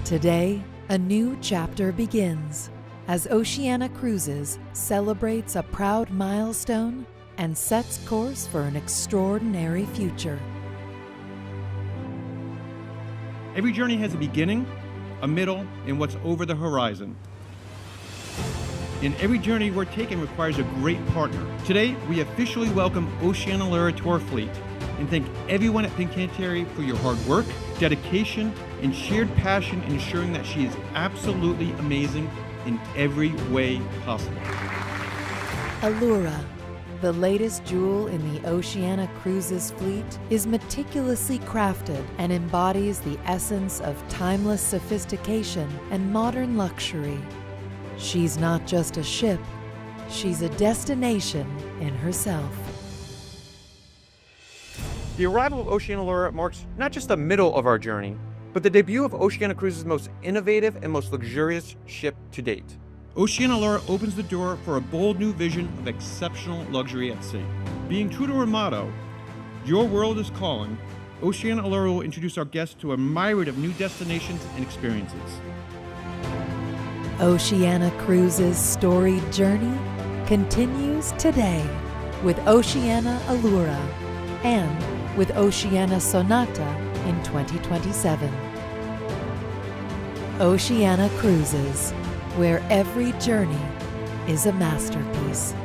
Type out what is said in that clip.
Today, a new chapter begins as Oceania Cruises celebrates a proud milestone and sets course for an extraordinary future. Every journey has a beginning, a middle, and what's over the horizon. And every journey we're taking requires a great partner. Today, we officially welcome Oceania Allura to our fleet and thank everyone at Fincantieri for your hard work, dedication, and shared passion in ensuring that she is absolutely amazing in every way possible. Allura, the latest jewel in the Oceania Cruises fleet, is meticulously crafted and embodies the essence of timeless sophistication and modern luxury. She's not just a ship, she's a destination in herself. The arrival of Oceania Allura marks not just the middle of our journey, but the debut of Oceania Cruises' most innovative and most luxurious ship to date. Oceania Allura opens the door for a bold new vision of exceptional luxury at sea. Being true to her motto, "Your world is calling," Oceania Allura will introduce our guests to a myriad of new destinations and experiences. Oceania Cruises' storied journey continues today with Oceania Allura and with Oceania Sonata in 2027. Oceania Cruises, where every journey is a masterpiece.